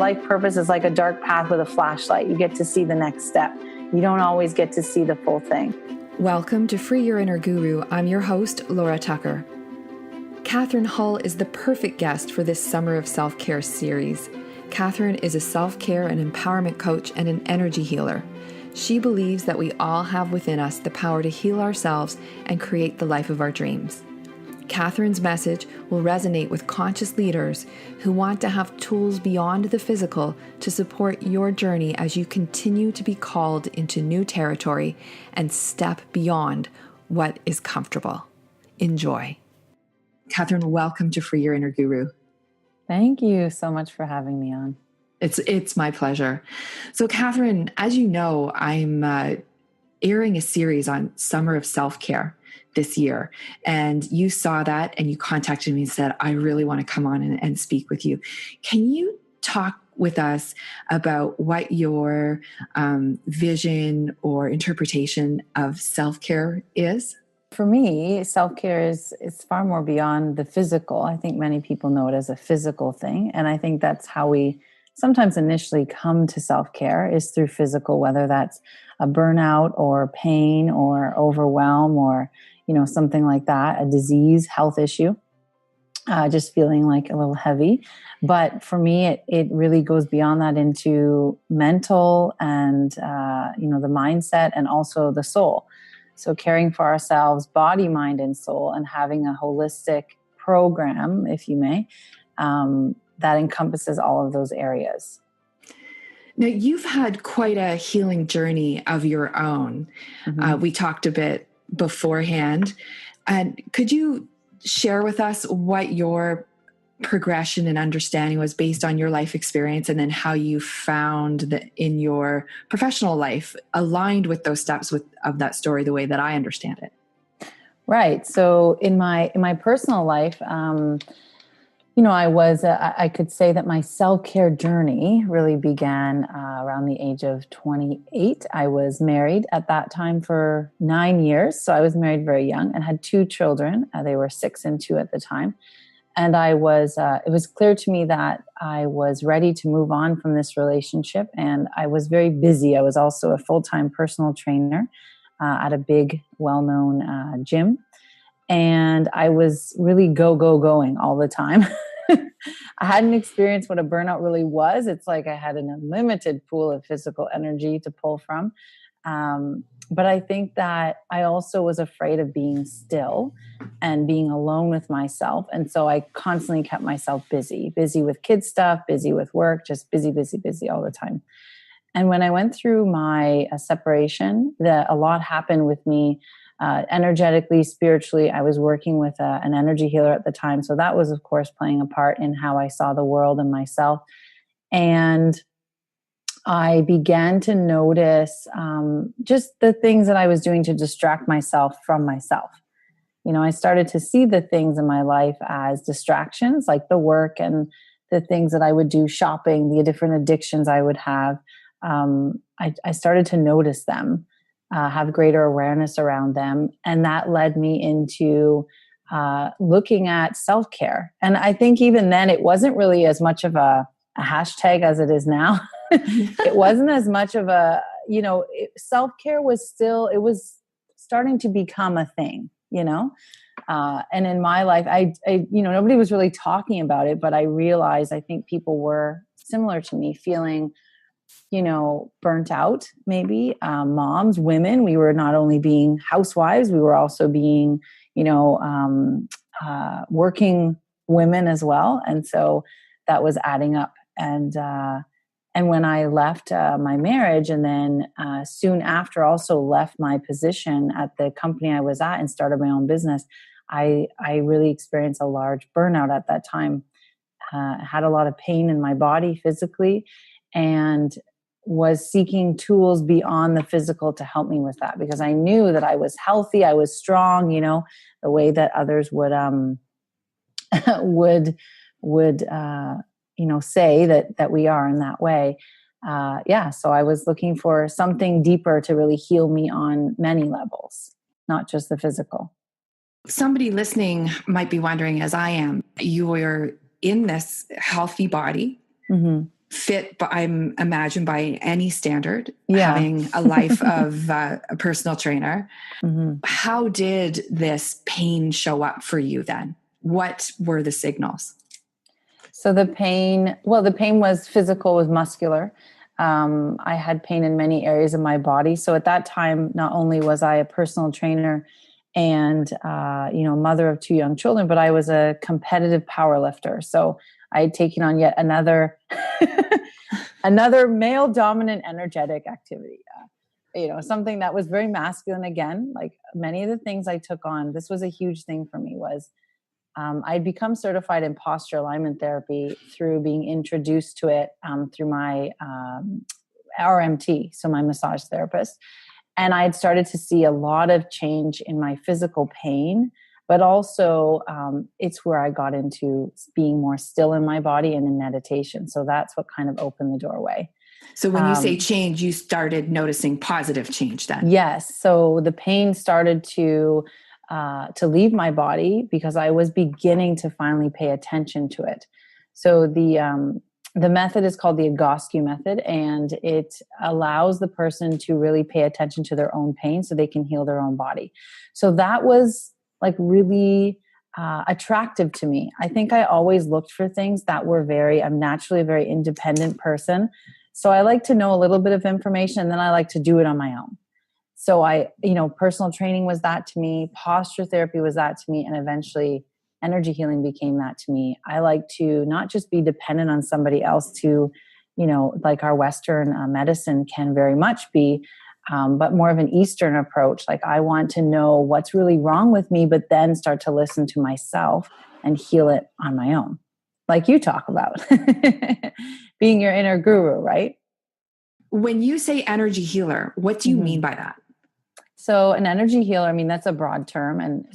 life purpose is like a dark path with a flashlight. You get to see the next step. You don't always get to see the full thing. Welcome to Free Your Inner Guru. I'm your host, Laura Tucker. Catherine Hull is the perfect guest for this Summer of Self-Care series. Catherine is a self-care and empowerment coach and an energy healer. She believes that we all have within us the power to heal ourselves and create the life of our dreams. Catherine's message will resonate with conscious leaders who want to have tools beyond the physical to support your journey as you continue to be called into new territory and step beyond what is comfortable. Enjoy. Catherine, welcome to Free Your Inner Guru. Thank you so much for having me on. It's my pleasure. So Catherine, as you know, I'm airing a series on Summer of Self-Care this year. And you saw that and you contacted me and said, I really want to come on and speak with you. Can you talk with us about what your vision or interpretation of self-care is? For me, self-care is far more beyond the physical. I think many people know it as a physical thing. And I think that's how we sometimes initially come to self-care is through physical, whether that's a burnout or pain or overwhelm or, something like that, a disease, health issue, just feeling like a little heavy. But for me, it really goes beyond that into mental and, the mindset and also the soul. So caring for ourselves, body, mind, and soul, and having a holistic program, if you may, that encompasses all of those areas. Now, you've had quite a healing journey of your own. Mm-hmm. We talked a bit beforehand. And could you share with us what your progression and understanding was based on your life experience, and then how you found that in your professional life aligned with those steps of that story the way that I understand it? Right. So in my personal life, I could say that my self-care journey really began around the age of 28. I was married at that time for 9 years. So I was married very young and had 2 children. They were 6 and 2 at the time. And it was clear to me that I was ready to move on from this relationship. And I was very busy. I was also a full-time personal trainer at a big, well-known gym. And I was really going all the time. I hadn't experienced what a burnout really was. It's like I had an unlimited pool of physical energy to pull from. But I think that I also was afraid of being still and being alone with myself. And so I constantly kept myself busy with kid stuff, busy with work, just busy all the time. And when I went through my separation, a lot happened with me energetically, spiritually. I was working with an energy healer at the time. So that was, of course, playing a part in how I saw the world and myself. And I began to notice just the things that I was doing to distract myself from myself. I started to see the things in my life as distractions, like the work and the things that I would do, shopping, the different addictions I would have. I started to notice them, have greater awareness around them. And that led me into looking at self-care. And I think even then it wasn't really as much of a hashtag as it is now. It wasn't as much of a, self-care was it was starting to become a thing, and in my life, I nobody was really talking about it, but I realized, I think people were similar to me, feeling, burnt out, maybe, moms, women. We were not only being housewives, we were also being, working women as well. And so that was adding up. And when I left my marriage, and then soon after also left my position at the company I was at and started my own business, I really experienced a large burnout at that time. Had a lot of pain in my body physically, and was seeking tools beyond the physical to help me with that, because I knew that I was healthy, I was strong, the way that others would say that we are in that way. So I was looking for something deeper to really heal me on many levels, not just the physical. Somebody listening might be wondering, as I am, you're in this healthy body. Mm-hmm. fit, but I'm imagined by any standard, Yeah. having a life of a personal trainer. Mm-hmm. How did this pain show up for you then? What were the signals? So the pain was physical, was muscular. I had pain in many areas of my body. So at that time, not only was I a personal trainer and, mother of 2 young children, but I was a competitive power lifter. So I had taken on yet another, another male dominant energetic activity. Something that was very masculine again. Like many of the things I took on, this was a huge thing for me was, I'd become certified in posture alignment therapy through being introduced to it through my RMT, so my massage therapist. And I had started to see a lot of change in my physical pain, but also it's where I got into being more still in my body and in meditation. So that's what kind of opened the doorway. So when you say change, you started noticing positive change then? Yes. So the pain started to leave my body because I was beginning to finally pay attention to it. So the method is called the Agosti Method, and it allows the person to really pay attention to their own pain so they can heal their own body. So that was like really attractive to me. I think I always looked for things that were I'm naturally a very independent person. So I like to know a little bit of information and then I like to do it on my own. So personal training was that to me, posture therapy was that to me, and eventually energy healing became that to me. I like to not just be dependent on somebody else to, like our Western medicine can very much be, but more of an Eastern approach. Like I want to know what's really wrong with me, but then start to listen to myself and heal it on my own. Like you talk about being your inner guru, right? When you say energy healer, what do you mean by that? So an energy healer, that's a broad term, and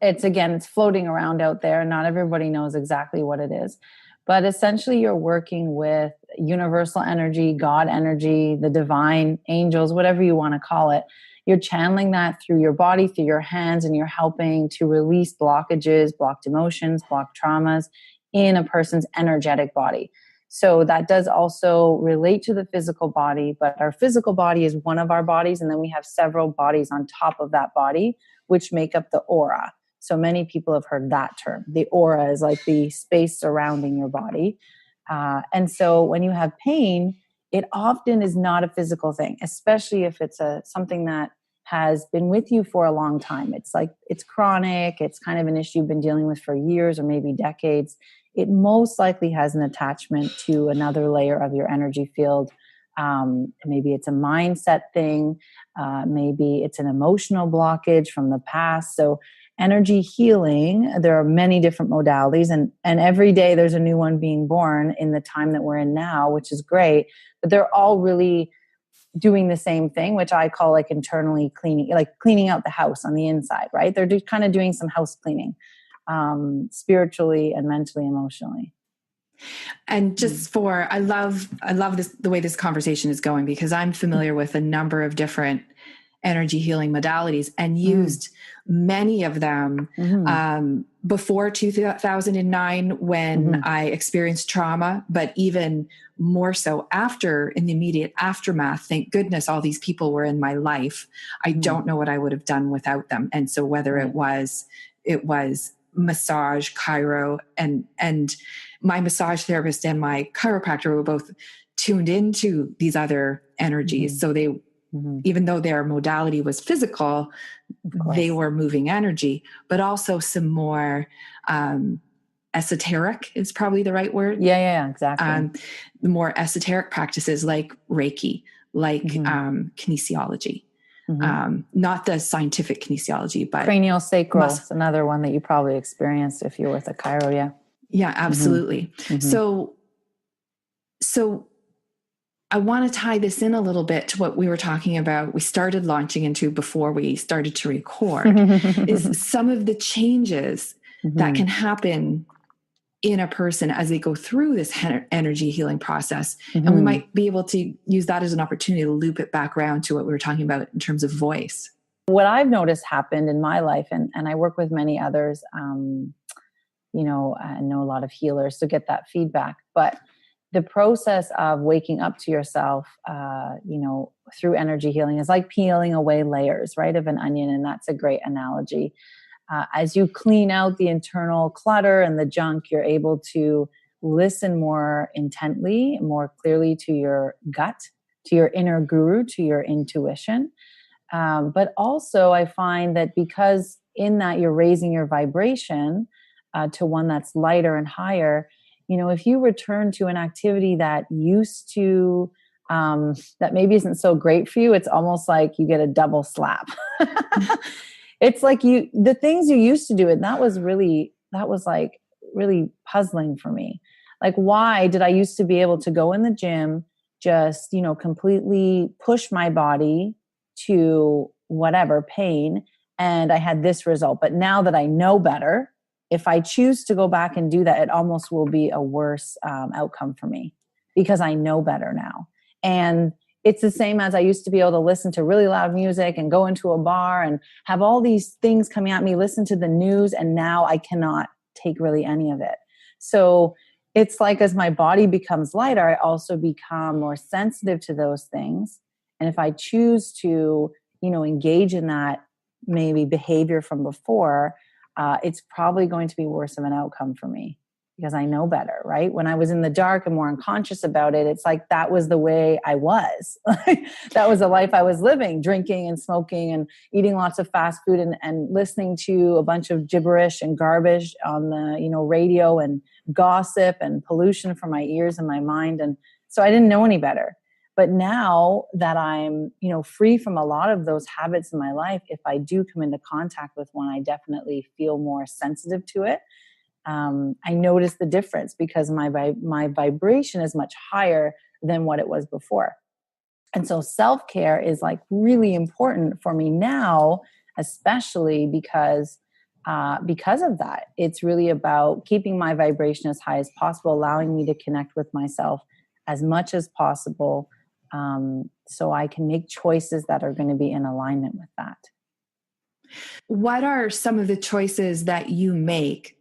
it's floating around out there. Not everybody knows exactly what it is, but essentially you're working with universal energy, God energy, the divine, angels, whatever you want to call it. You're channeling that through your body, through your hands, and you're helping to release blockages, blocked emotions, blocked traumas in a person's energetic body. So that does also relate to the physical body, but our physical body is one of our bodies. And then we have several bodies on top of that body, which make up the aura. So many people have heard that term. The aura is like the space surrounding your body. And so when you have pain, it often is not a physical thing, especially if it's something that has been with you for a long time. It's like, it's chronic. It's kind of an issue you've been dealing with for years or maybe decades. It most likely has an attachment to another layer of your energy field. Maybe it's a mindset thing. Maybe it's an emotional blockage from the past. So energy healing, there are many different modalities, and every day there's a new one being born in the time that we're in now, which is great. But they're all really doing the same thing, which I call like internally cleaning, like cleaning out the house on the inside, right? They're just kind of doing some house cleaning. Spiritually and mentally, emotionally. And just I love this, the way this conversation is going, because I'm familiar with a number of different energy healing modalities and used many of them before 2009 when I experienced trauma, but even more so after, in the immediate aftermath. Thank goodness all these people were in my life. I don't know what I would have done without them. And so whether it was massage, chiro, and my massage therapist and my chiropractor were both tuned into these other energies. So they, even though their modality was physical, they were moving energy, but also some more esoteric is probably the right word. Yeah, exactly. The more esoteric practices like Reiki, like kinesiology. Not the scientific kinesiology, but cranial sacral is another one that you probably experienced if you're with a chiro. Yeah, absolutely. So I want to tie this in a little bit to what we were talking about. We started launching into before we started to record is some of the changes that can happen in a person as they go through this energy healing process. And we might be able to use that as an opportunity to loop it back around to what we were talking about in terms of voice. What I've noticed happened in my life, and I work with many others, I know a lot of healers to get that feedback, but the process of waking up to yourself, through energy healing is like peeling away layers, right, of an onion. And that's a great analogy. As you clean out the internal clutter and the junk, you're able to listen more intently, more clearly to your gut, to your inner guru, to your intuition. But also I find that because in that you're raising your vibration to one that's lighter and higher, if you return to an activity that used to, that maybe isn't so great for you, it's almost like you get a double slap. It's like the things you used to do, and that was like really puzzling for me. Like, why did I used to be able to go in the gym, just, completely push my body to whatever pain, and I had this result. But now that I know better, if I choose to go back and do that, it almost will be a worse outcome for me because I know better now. And it's the same as I used to be able to listen to really loud music and go into a bar and have all these things coming at me, listen to the news, and now I cannot take really any of it. So it's like as my body becomes lighter, I also become more sensitive to those things. And if I choose to, engage in that maybe behavior from before, it's probably going to be worse of an outcome for me because I know better, right? When I was in the dark and more unconscious about it, it's like that was the way I was. That was the life I was living, drinking and smoking and eating lots of fast food and listening to a bunch of gibberish and garbage on the, radio and gossip and pollution from my ears and my mind. And so I didn't know any better. But now that I'm, free from a lot of those habits in my life, if I do come into contact with one, I definitely feel more sensitive to it. I notice the difference because my vibration is much higher than what it was before. And so self-care is like really important for me now, especially because of that. It's really about keeping my vibration as high as possible, allowing me to connect with myself as much as possible, so I can make choices that are going to be in alignment with that. What are some of the choices that you make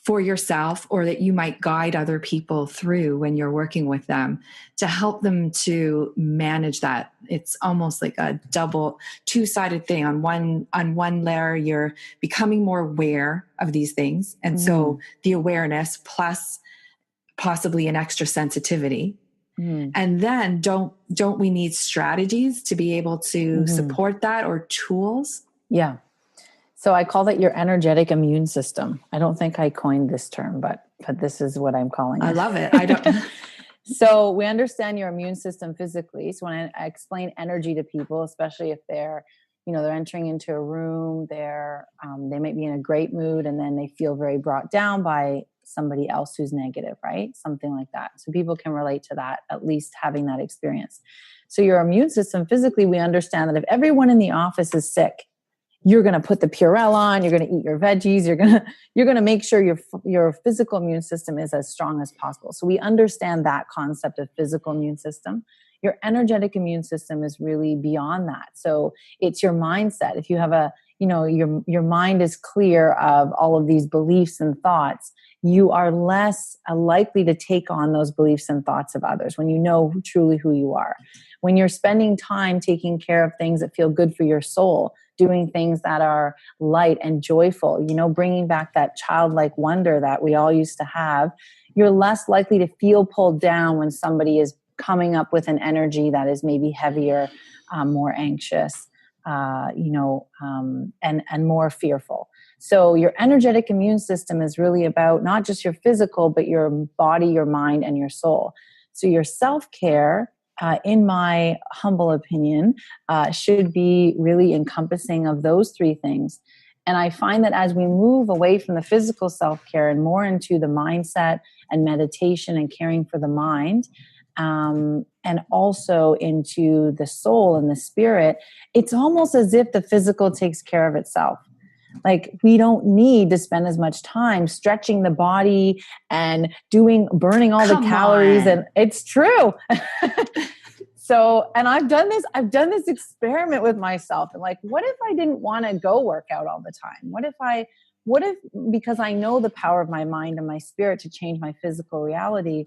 for yourself or that you might guide other people through when you're working with them to help them to manage that? It's almost like a double two-sided thing. On one layer, you're becoming more aware of these things. And so the awareness plus possibly an extra sensitivity. And then don't we need strategies to be able to support that or tools? Yeah. So I call that your energetic immune system. I don't think I coined this term, but this is what I'm calling it. I love it. I don't. So we understand your immune system physically. So when I explain energy to people, especially if they're entering into a room, they might be in a great mood and then they feel very brought down by somebody else who's negative, right? Something like that. So people can relate to that, at least having that experience. So your immune system physically, we understand that if everyone in the office is sick, you're going to put the Purell on, you're going to eat your veggies, you're going to make sure your physical immune system is as strong as possible. So we understand that concept of physical immune system. Your energetic immune system is really beyond that. So it's your mindset. If you have your mind is clear of all of these beliefs and thoughts, you are less likely to take on those beliefs and thoughts of others when you know truly who you are. When you're spending time taking care of things that feel good for your soul, doing things that are light and joyful, bringing back that childlike wonder that we all used to have, you're less likely to feel pulled down when somebody is coming up with an energy that is maybe heavier, more anxious, and more fearful. So your energetic immune system is really about not just your physical, but your body, your mind, and your soul. So your self-care, in my humble opinion, should be really encompassing of those three things. And I find that as we move away from the physical self-care and more into the mindset and meditation and caring for the mind, and also into the soul and the spirit, it's almost as if the physical takes care of itself. Like we don't need to spend as much time stretching the body and burning all the calories. And it's true. So, and I've done this experiment with myself. And like, what if I didn't want to go work out all the time? What if, because I know the power of my mind and my spirit to change my physical reality,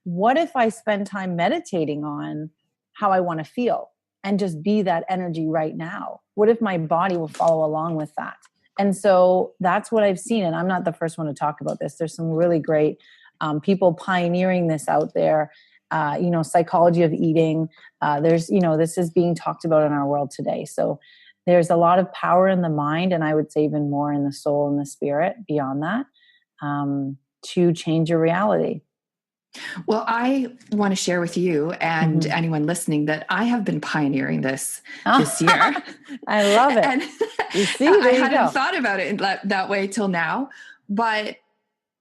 what if I spend time meditating on how I want to feel and just be that energy right now? What if my body will follow along with that? And so that's what I've seen. And I'm not the first one to talk about this. There's some really great people pioneering this out there. Psychology of eating. This is being talked about in our world today. So there's a lot of power in the mind, and I would say even more in the soul and the spirit beyond that, to change your reality. Well, I want to share with you and anyone listening that I have been pioneering this year. I love it. And you see, I hadn't thought about it that way till now, but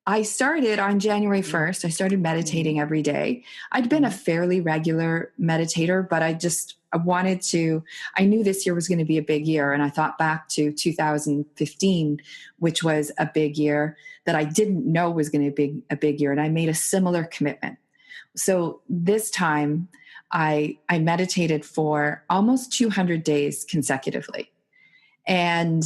I started on January 1st. I started meditating every day. I'd been a fairly regular meditator, but I knew this year was going to be a big year. And I thought back to 2015, which was a big year that I didn't know was going to be a big year. And I made a similar commitment. So this time I meditated for almost 200 days consecutively. And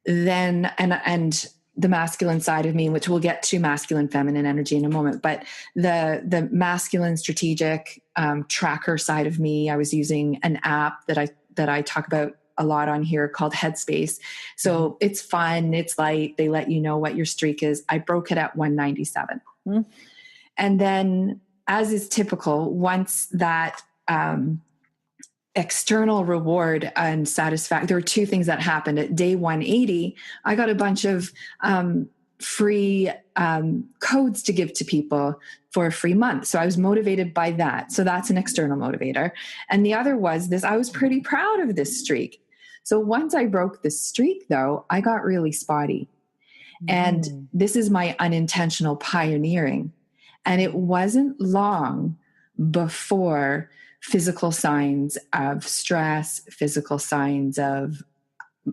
then, and the masculine side of me, which we'll get to masculine, feminine energy in a moment, but the masculine strategic tracker side of me, I was using an app that I talk about a lot on here called Headspace. So it's fun, it's light. They let you know what your streak is. I broke it at 197. And then, as is typical, once that external reward and satisfaction, there were two things that happened. At day 180, I got a bunch of free codes to give to people for a free month. So I was motivated by that. So that's an external motivator. And the other was this, I was pretty proud of this streak. So once I broke the streak, though, I got really spotty. And this is my unintentional pioneering. And it wasn't long before physical signs of stress, physical signs of,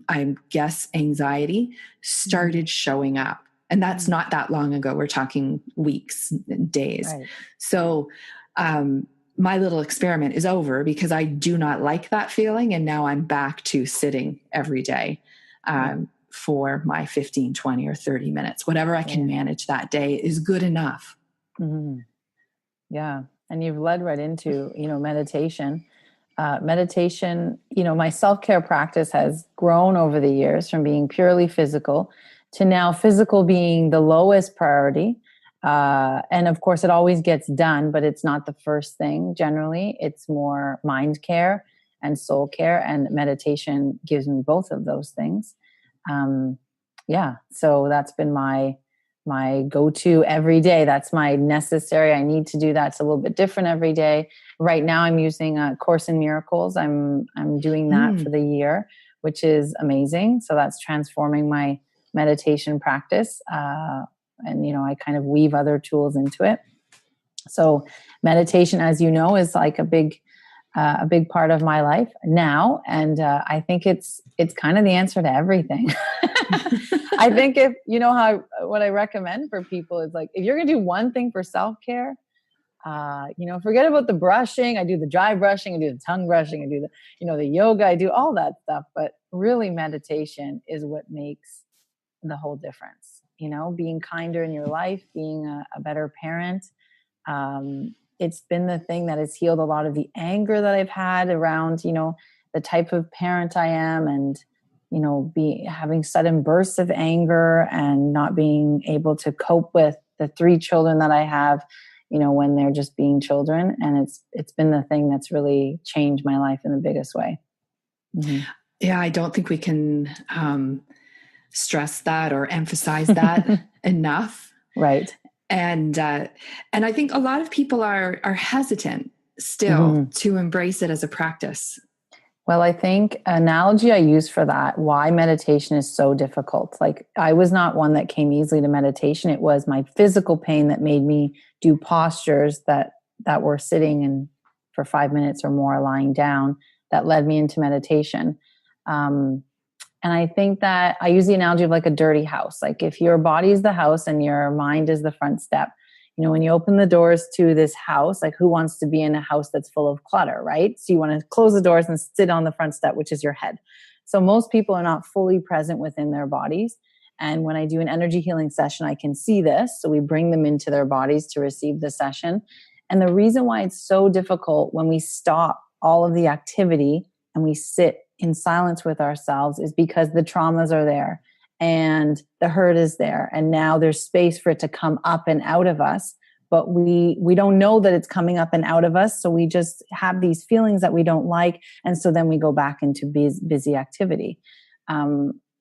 I guess, anxiety started showing up. And that's not that long ago. We're talking weeks and days. Right. So my little experiment is over because I do not like that feeling. And now I'm back to sitting every day for my 15, 20, or 30 minutes. Whatever I can manage that day is good enough. Yeah. And you've led right into, meditation. Meditation, my self-care practice has grown over the years from being purely physical to now physical being the lowest priority. And of course, it always gets done, but it's not the first thing. Generally, it's more mind care and soul care, and meditation gives me both of those things. So that's been my go-to every day. That's my necessary. I need to do that. It's a little bit different every day. Right now I'm using a Course in Miracles. I'm doing that for the year, which is amazing. So that's transforming my meditation practice. And I kind of weave other tools into it. So meditation, as you know, is like a big part of my life now. And I think it's kind of the answer to everything. I think what I recommend for people is, like, if you're going to do one thing for self-care, forget about the brushing. I do the dry brushing, I do the tongue brushing, I do the yoga, I do all that stuff. But really meditation is what makes the whole difference. Being kinder in your life, being a better parent. It's been the thing that has healed a lot of the anger that I've had around, the type of parent I am, and, having sudden bursts of anger and not being able to cope with the 3 children that I have, when they're just being children. And it's been the thing that's really changed my life in the biggest way. Yeah. I don't think we can stress that or emphasize that enough. Right. And I think a lot of people are hesitant still to embrace it as a practice. Well, I think analogy I use for that, why meditation is so difficult. Like, I was not one that came easily to meditation. It was my physical pain that made me do postures that were sitting and for 5 minutes or more lying down that led me into meditation. And I think that I use the analogy of like a dirty house. Like, if your body is the house and your mind is the front step, when you open the doors to this house, like, who wants to be in a house that's full of clutter, right? So you want to close the doors and sit on the front step, which is your head. So most people are not fully present within their bodies. And when I do an energy healing session, I can see this. So we bring them into their bodies to receive the session. And the reason why it's so difficult when we stop all of the activity and we sit in silence with ourselves is because the traumas are there and the hurt is there. And now there's space for it to come up and out of us. But we don't know that it's coming up and out of us. So we just have these feelings that we don't like. And so then we go back into busy activity.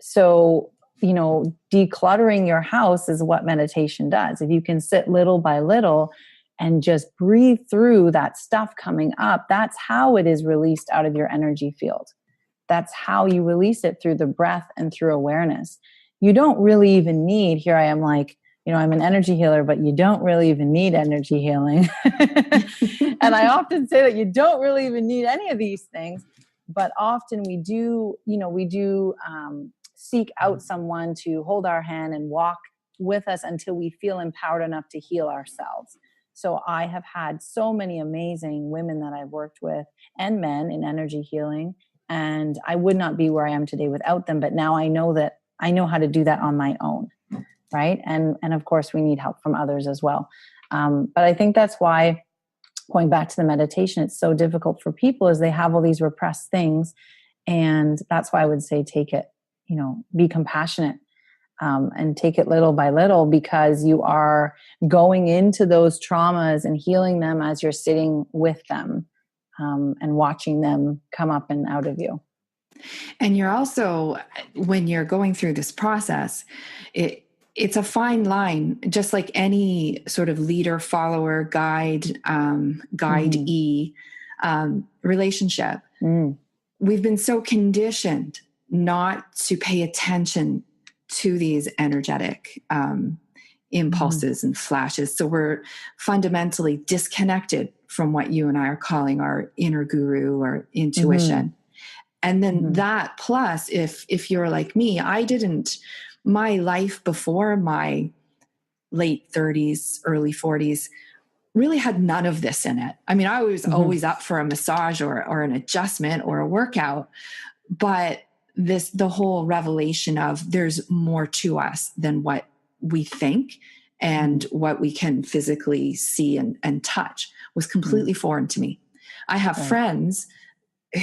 So, decluttering your house is what meditation does. If you can sit little by little and just breathe through that stuff coming up, that's how it is released out of your energy field. That's how you release it, through the breath and through awareness. You don't really even need, here I am like, I'm an energy healer, but you don't really even need energy healing. And I often say that you don't really even need any of these things, but often we do seek out someone to hold our hand and walk with us until we feel empowered enough to heal ourselves. So I have had so many amazing women that I've worked with, and men, in energy healing, and I would not be where I am today without them. But now I know how to do that on my own. Right. And of course we need help from others as well. But I think that's why, going back to the meditation, it's so difficult for people, is they have all these repressed things. And that's why I would say, take it, be compassionate, and take it little by little, because you are going into those traumas and healing them as you're sitting with them, and watching them come up and out of you. And you're also, when you're going through this process, it's a fine line, just like any sort of leader, follower, guide-e relationship. Mm. We've been so conditioned not to pay attention to these energetic impulses and flashes. So we're fundamentally disconnected from what you and I are calling our inner guru or intuition. And then that, plus, if you're like me, my life before my late 30s, early 40s really had none of this in it. I mean, I was always up for a massage or an adjustment or a workout, but the whole revelation of there's more to us than what we think and what we can physically see and touch was completely foreign to me. I have friends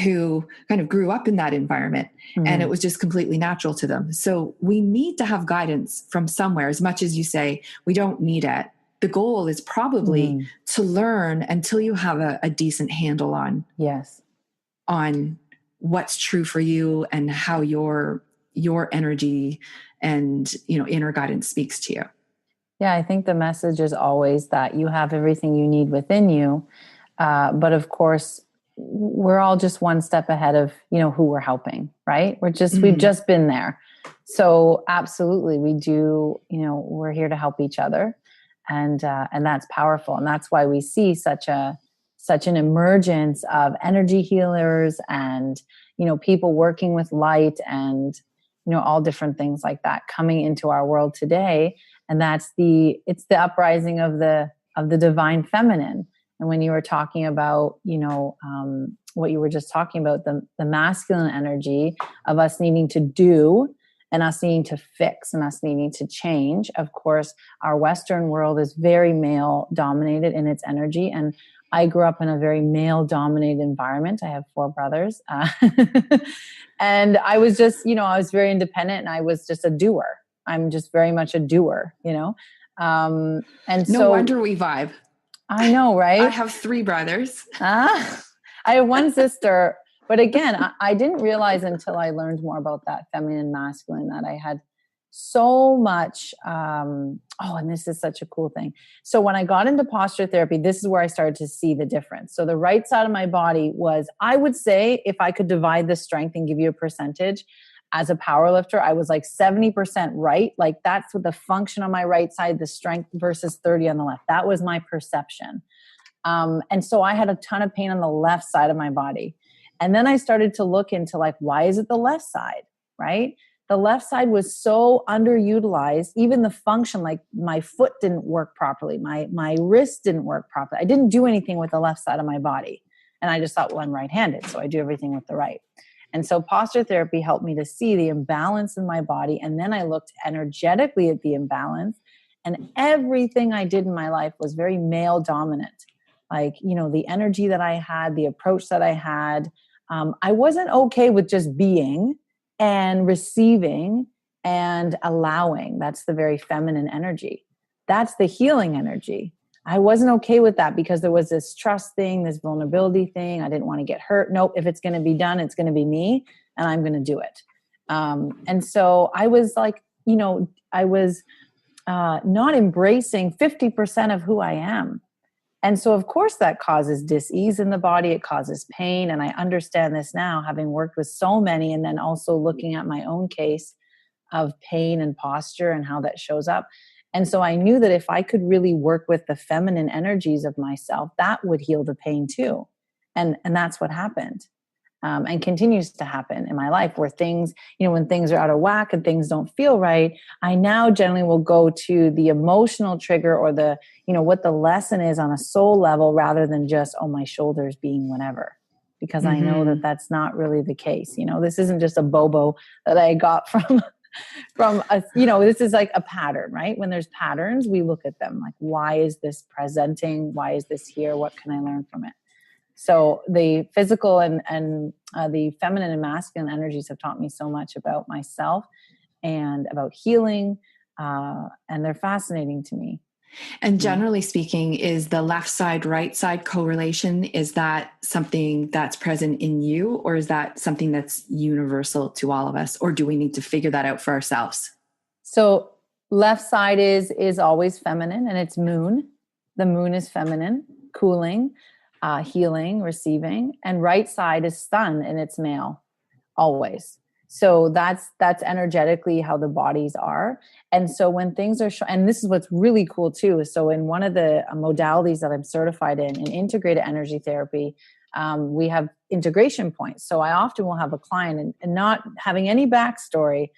who kind of grew up in that environment, and it was just completely natural to them. So we need to have guidance from somewhere. As much as you say we don't need it, the goal is probably to learn until you have a decent handle on what's true for you and how your energy and inner guidance speaks to you. Yeah, I think the message is always that you have everything you need within you, but of course, we're all just one step ahead of, who we're helping, right? We've just been there. So absolutely, we do, we're here to help each other, and that's powerful. And that's why we see such an emergence of energy healers and, people working with light and, all different things like that coming into our world today. And it's the uprising of the divine feminine. And when you were talking about, what you were just talking about, the masculine energy of us needing to do and us needing to fix and us needing to change. Of course, our Western world is very male dominated in its energy. And I grew up in a very male dominated environment. I have 4 brothers. And I was just, I was very independent, and I was just a doer. I'm just very much a doer, and no wonder we vibe. I know, right? I have 3 brothers. I have 1 sister. But again, I didn't realize until I learned more about that feminine, masculine, that I had so much. And this is such a cool thing. So when I got into posture therapy, this is where I started to see the difference. So the right side of my body was, I would say, if I could divide the strength and give you a percentage, as a power lifter, I was like 70% right. Like that's what the function on my right side, the strength, versus 30 on the left. That was my perception. And so I had a ton of pain on the left side of my body. And then I started to look into why is it the left side, right? The left side was so underutilized. Even the function, like my foot didn't work properly. My wrist didn't work properly. I didn't do anything with the left side of my body. And I just thought, well, I'm right-handed, so I do everything with the right. And so posture therapy helped me to see the imbalance in my body. And then I looked energetically at the imbalance, and everything I did in my life was very male dominant. Like, the energy that I had, the approach that I had, I wasn't okay with just being and receiving and allowing. That's the very feminine energy. That's the healing energy. I wasn't okay with that because there was this trust thing, this vulnerability thing. I didn't want to get hurt. Nope. If it's going to be done, it's going to be me and I'm going to do it. And so I was like, I was not embracing 50% of who I am. And so, of course, that causes dis-ease in the body. It causes pain. And I understand this now, having worked with so many, and then also looking at my own case of pain and posture and how that shows up. And so I knew that if I could really work with the feminine energies of myself, that would heal the pain too. And that's what happened. And continues to happen in my life, where things, when things are out of whack and things don't feel right, I now generally will go to the emotional trigger or the, what the lesson is on a soul level, rather than just, my shoulders being whatever, because I know that that's not really the case. This isn't just a bobo that I got from a, this is like a pattern, right? When there's patterns, we look at them like, why is this presenting? Why is this here? What can I learn from it? So the physical and the feminine and masculine energies have taught me so much about myself and about healing, and they're fascinating to me. And generally speaking, is the left side, right side correlation, is that something that's present in you, or is that something that's universal to all of us, or do we need to figure that out for ourselves? So left side is always feminine, and it's moon. The moon is feminine, cooling, healing, receiving, and right side is sun, and it's male, always. So that's energetically how the bodies are. And so when things are, and this is what's really cool too. So in one of the modalities that I'm certified in integrated energy therapy, we have integration points. So I often will have a client and not having any backstory,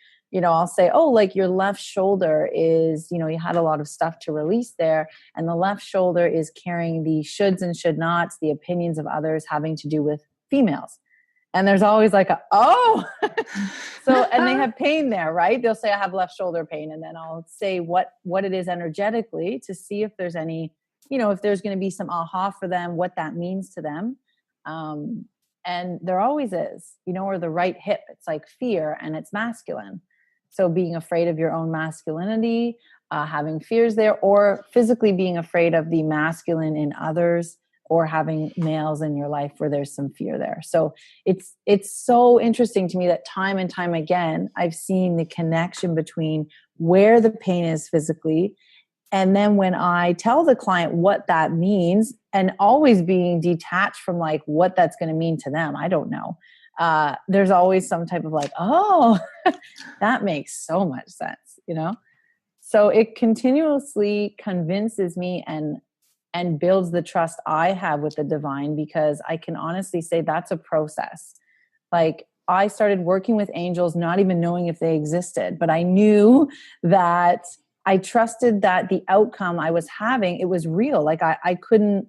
I'll say, like your left shoulder is, you had a lot of stuff to release there. And the left shoulder is carrying the shoulds and should nots, the opinions of others having to do with females. And there's always like so, and they have pain there, right? They'll say, I have left shoulder pain. And then I'll say what it is energetically to see if there's any, if there's going to be some aha for them, what that means to them. And there always is, or the right hip, it's like fear and it's masculine. So being afraid of your own masculinity, having fears there, or physically being afraid of the masculine in others, or having males in your life where there's some fear there. So it's so interesting to me that time and time again, I've seen the connection between where the pain is physically. And then when I tell the client what that means, and always being detached from like what that's going to mean to them, I don't know. There's always some type of like, that makes so much sense, So it continuously convinces me and builds the trust I have with the divine, because I can honestly say that's a process. Like I started working with angels, not even knowing if they existed, but I knew that I trusted that the outcome I was having, it was real. Like I couldn't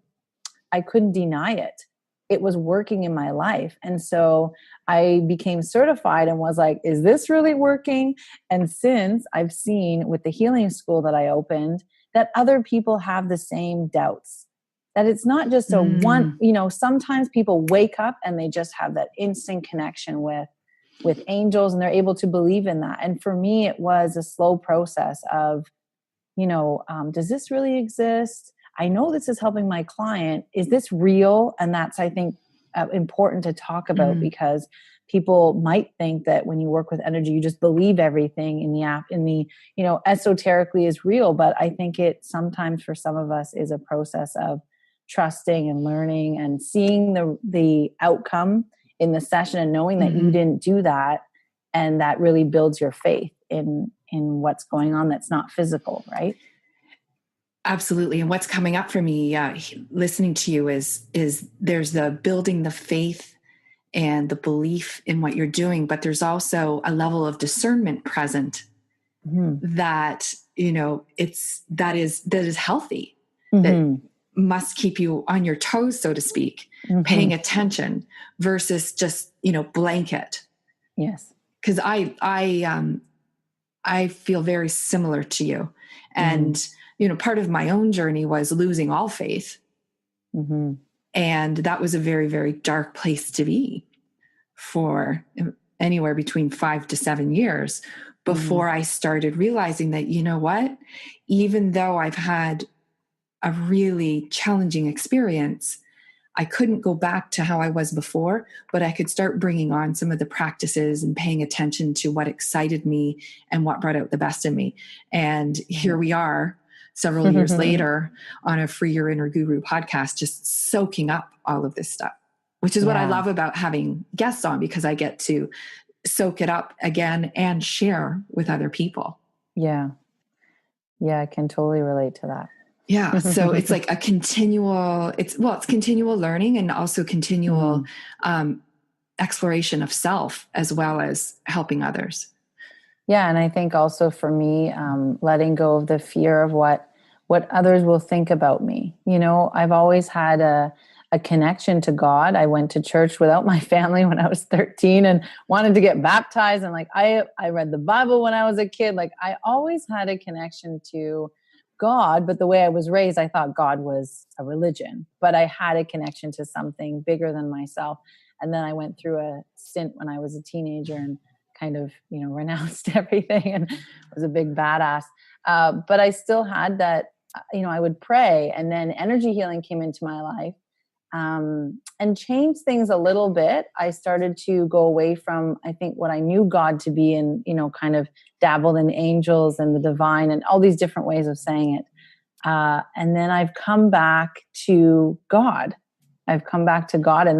deny it. It was working in my life. And so I became certified and was like, is this really working? And since I've seen with the healing school that I opened, that other people have the same doubts, that it's not just a one, sometimes people wake up and they just have that instant connection with angels and they're able to believe in that. And for me, it was a slow process of, does this really exist? I know this is helping my client. Is this real? And that's, I think, important to talk about, because people might think that when you work with energy, you just believe everything in the esoterically is real. But I think it sometimes for some of us is a process of trusting and learning and seeing the outcome in the session and knowing that you didn't do that. And that really builds your faith in what's going on that's not physical, right? Absolutely. And what's coming up for me, listening to you is there's the building the faith and the belief in what you're doing, but there's also a level of discernment present that, that is healthy, that must keep you on your toes, so to speak, paying attention versus just, blanket. Yes. Cause I feel very similar to you. And, part of my own journey was losing all faith Mm-hmm. And that was a very, very dark place to be for anywhere between 5 to 7 years before I started realizing that, you know what, even though I've had a really challenging experience, I couldn't go back to how I was before, but I could start bringing on some of the practices and paying attention to what excited me and what brought out the best in me. And here we are several years later on a Free Your Inner Guru podcast, just soaking up all of this stuff, which is what I love about having guests on, because I get to soak it up again and share with other people. Yeah. Yeah. I can totally relate to that. Yeah. So it's like a continual, it's continual learning and also continual exploration of self, as well as helping others. Yeah. And I think also for me, letting go of the fear of what others will think about me. You know, I've always had a connection to God. I went to church without my family when I was 13 and wanted to get baptized. And like, I read the Bible when I was a kid. Like, I always had a connection to God, but the way I was raised, I thought God was a religion, but I had a connection to something bigger than myself. And then I went through a stint when I was a teenager and kind of, you know, renounced everything and was a big badass. But I still had that, you know, I would pray, and then energy healing came into my life. And changed things a little bit. I started to go away from, I think, what I knew God to be, and, you know, kind of dabbled in angels and the divine and all these different ways of saying it. And then I've come back to God. And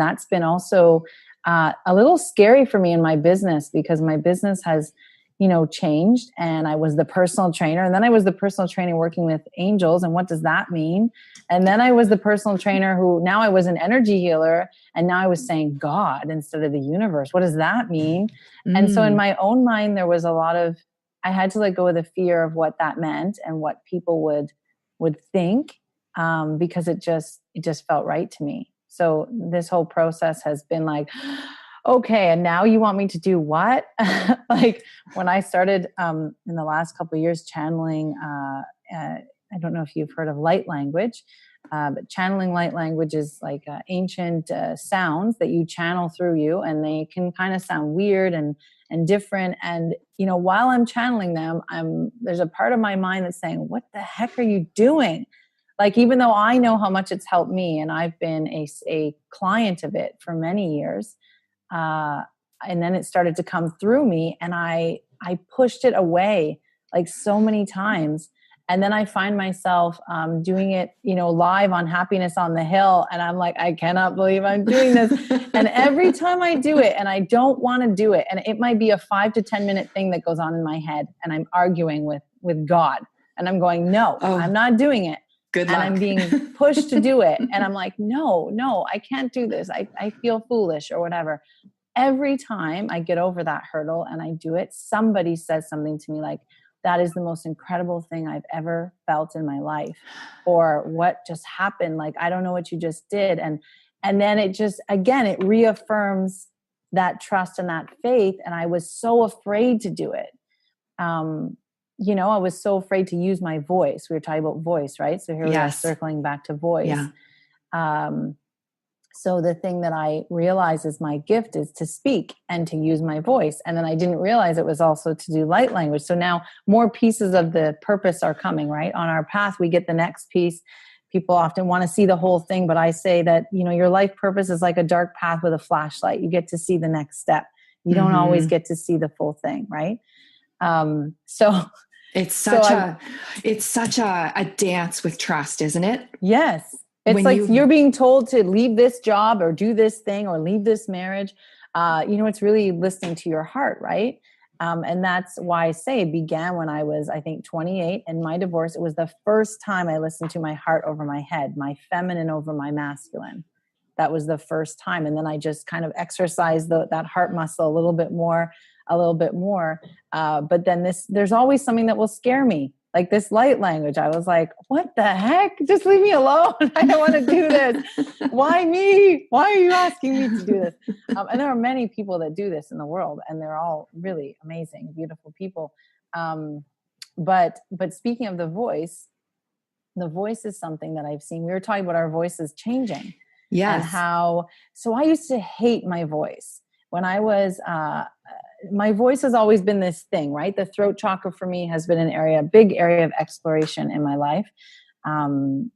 that's been also a little scary for me in my business, because my business has, you know, changed. And I was the personal trainer, and then I was the personal trainer working with angels. And what does that mean? And then I was the personal trainer who, now I was an energy healer, and now I was saying God instead of the universe. What does that mean? And so in my own mind, there was a lot of, I had to let go of the fear of what that meant and what people would think, because it just felt right to me. So this whole process has been like, okay, and now you want me to do what? Like when I started in the last couple of years channeling, I don't know if you've heard of light language, but channeling light language is like ancient sounds that you channel through you, and they can kind of sound weird and different. And, you know, while I'm channeling them, there's a part of my mind that's saying, what the heck are you doing? Like, even though I know how much it's helped me, and I've been a client of it for many years, and then it started to come through me, and I pushed it away like so many times. And then I find myself doing it, you know, live on Happiness on the Hill. And I'm like, I cannot believe I'm doing this. And every time I do it, and I don't want to do it, and it might be a 5 to 10 minute thing that goes on in my head, and I'm arguing with God, and I'm going, no, I'm not doing it. Good luck. And I'm being pushed to do it. And I'm like, no, I can't do this. I feel foolish or whatever. Every time I get over that hurdle and I do it, somebody says something to me like, that is the most incredible thing I've ever felt in my life. Or what just happened? Like, I don't know what you just did. And then it just, again, it reaffirms that trust and that faith. And I was so afraid to do it. You know, I was so afraid to use my voice. We were talking about voice, right? So here we are circling back to voice. Yeah. So the thing that I realized is my gift is to speak and to use my voice. And then I didn't realize it was also to do light language. So now more pieces of the purpose are coming, right? On our path, we get the next piece. People often want to see the whole thing, but I say that, you know, your life purpose is like a dark path with a flashlight. You get to see the next step. You don't always get to see the full thing, right? So it's such a dance with trust, isn't it? Yes. It's when like you're being told to leave this job or do this thing or leave this marriage. You know, it's really listening to your heart, right? And that's why I say it began when I was, I think, 28. And my divorce, it was the first time I listened to my heart over my head, my feminine over my masculine. That was the first time. And then I just kind of exercised that heart muscle a little bit more. But then there's always something that will scare me. Like this light language. I was like, what the heck? Just leave me alone. I don't want to do this. Why me? Why are you asking me to do this? And there are many people that do this in the world, and they're all really amazing, beautiful people. But speaking of the voice, the voice is something that I've seen. We were talking about our voices changing. Yes. And so I used to hate my voice. When I was, my voice has always been this thing, right? The throat chakra for me has been a big area of exploration in my life.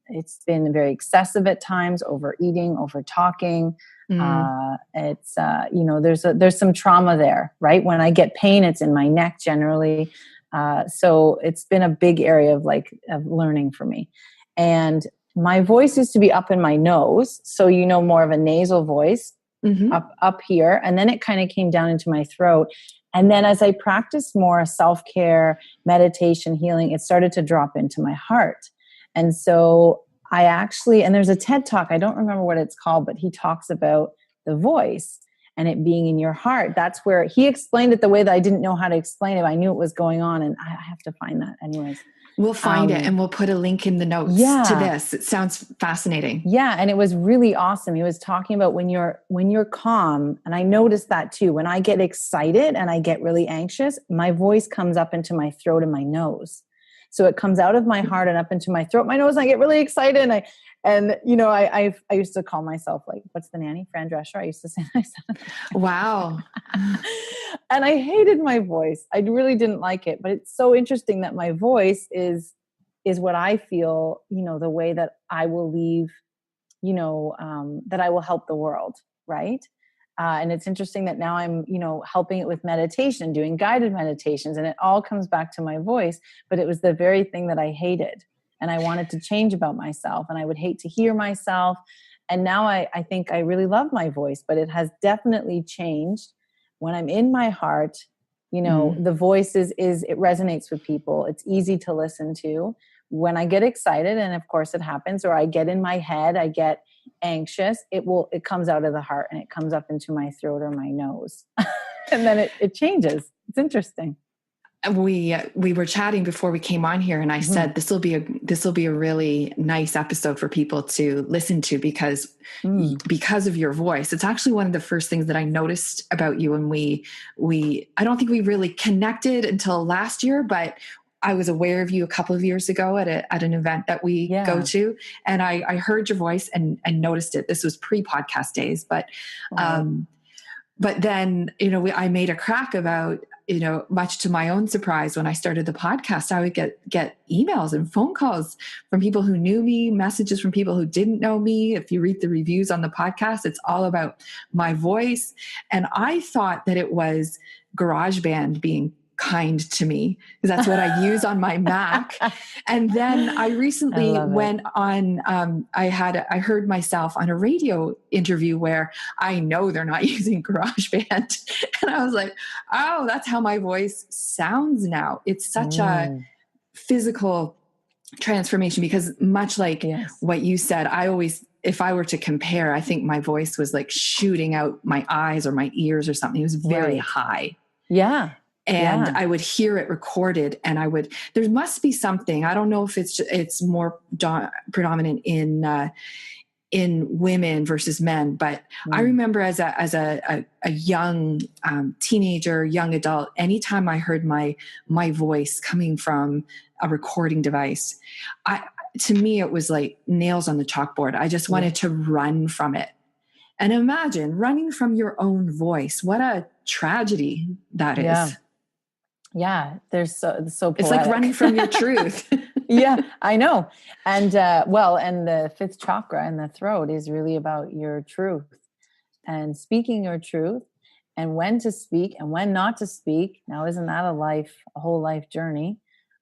It's been very excessive at times, overeating, over talking. It's, there's some trauma there, right? When I get pain, it's in my neck generally. So it's been a big area of learning for me. And my voice used to be up in my nose. So, more of a nasal voice up here. And then it kind of came down into my throat. And then as I practiced more self-care, meditation, healing, it started to drop into my heart. And so and there's a TED Talk, I don't remember what it's called, but he talks about the voice and it being in your heart. That's where he explained it the way that I didn't know how to explain it. I knew it was going on, and I have to find that anyways. We'll find it and we'll put a link in the notes to this. It sounds fascinating. Yeah. And it was really awesome. He was talking about when you're calm, and I noticed that too. When I get excited and I get really anxious, my voice comes up into my throat and my nose. So it comes out of my heart and up into my throat, my nose, and I get really excited. And I used to call myself what's the nanny? Fran Drescher. I used to say myself. Wow. And I hated my voice. I really didn't like it, but it's so interesting that my voice is what I feel, the way that I will leave, that I will help the world. Right. And it's interesting that now I'm, helping it with meditation, doing guided meditations, and it all comes back to my voice, but it was the very thing that I hated and I wanted to change about myself, and I would hate to hear myself. And now I think I really love my voice, but it has definitely changed. When I'm in my heart, the voice it resonates with people. It's easy to listen to. When I get excited, and of course it happens, or I get in my head, I get anxious, it comes out of the heart and it comes up into my throat or my nose. And then it changes. It's interesting. We were chatting before we came on here, and I said this will be a really nice episode for people to listen to because of your voice. It's actually one of the first things that I noticed about you, and we I don't think we really connected until last year, but I was aware of you a couple of years ago at an event that we go to, and I heard your voice and noticed it. This was pre-podcast days, but then, I made a crack about, much to my own surprise, when I started the podcast, I would get emails and phone calls from people who knew me, messages from people who didn't know me. If you read the reviews on the podcast, it's all about my voice. And I thought that it was GarageBand being kind to me, because that's what I use on my Mac. And then I recently went on, I heard myself on a radio interview where I know they're not using GarageBand. And I was like, oh, that's how my voice sounds now. It's such a physical transformation, because much like what you said, if I were to compare, I think my voice was like shooting out my eyes or my ears or something. It was very high. Yeah. And I would hear it recorded, and there must be something. I don't know if it's more predominant in women versus men, but I remember as a young teenager, young adult, anytime I heard my voice coming from a recording device, to me, it was like nails on the chalkboard. I just wanted to run from it. And imagine running from your own voice. What a tragedy that is. Yeah, there's so poetic. It's like running from your truth. Yeah, I know. And and the fifth chakra in the throat is really about your truth and speaking your truth, and when to speak and when not to speak. Now, isn't that a whole life journey?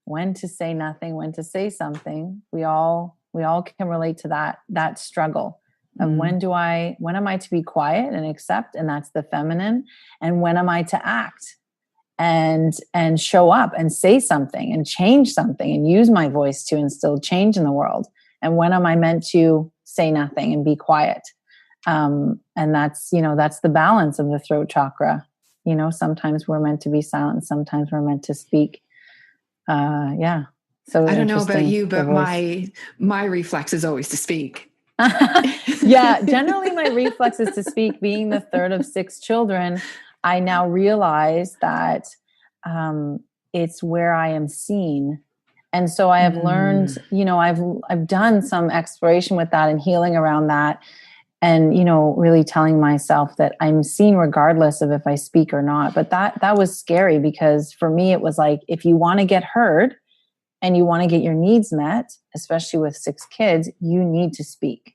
When to say nothing, when to say something. We all can relate to that struggle of when am I to be quiet and accept, and that's the feminine, and when am I to act and show up and say something and change something and use my voice to instill change in the world, and when am I meant to say nothing and be quiet. And that's the balance of the throat chakra. Sometimes we're meant to be silent, sometimes we're meant to speak. So I don't know about you, but my reflex is always to speak. Yeah, generally my reflex is to speak. Being the third of 6 children, I now realize that it's where I am seen And so I have learned, I've done some exploration with that and healing around that. And, really telling myself that I'm seen regardless of if I speak or not. But that was scary, because for me, it was like, if you want to get heard and you want to get your needs met, especially with 6 kids, you need to speak.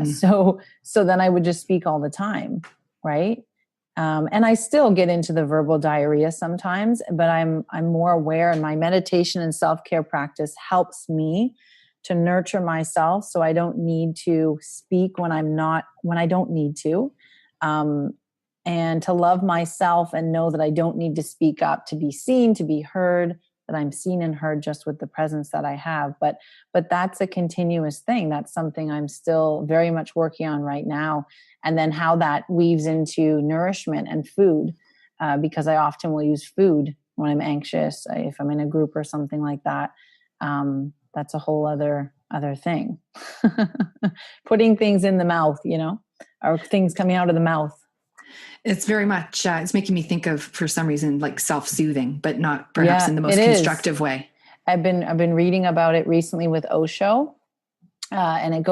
So then I would just speak all the time. Right. And I still get into the verbal diarrhea sometimes, but I'm more aware, and my meditation and self-care practice helps me to nurture myself, so I don't need to speak when I don't need to, and to love myself and know that I don't need to speak up to be seen, to be heard, that I'm seen and heard just with the presence that I have. But that's a continuous thing. That's something I'm still very much working on right now. And then how that weaves into nourishment and food, because I often will use food when I'm anxious, if I'm in a group or something like that. That's a whole other thing. Putting things in the mouth, or things coming out of the mouth. It's very much, it's making me think of, for some reason, like self-soothing, but not perhaps in the most constructive way. I've been reading about it recently with Osho. And it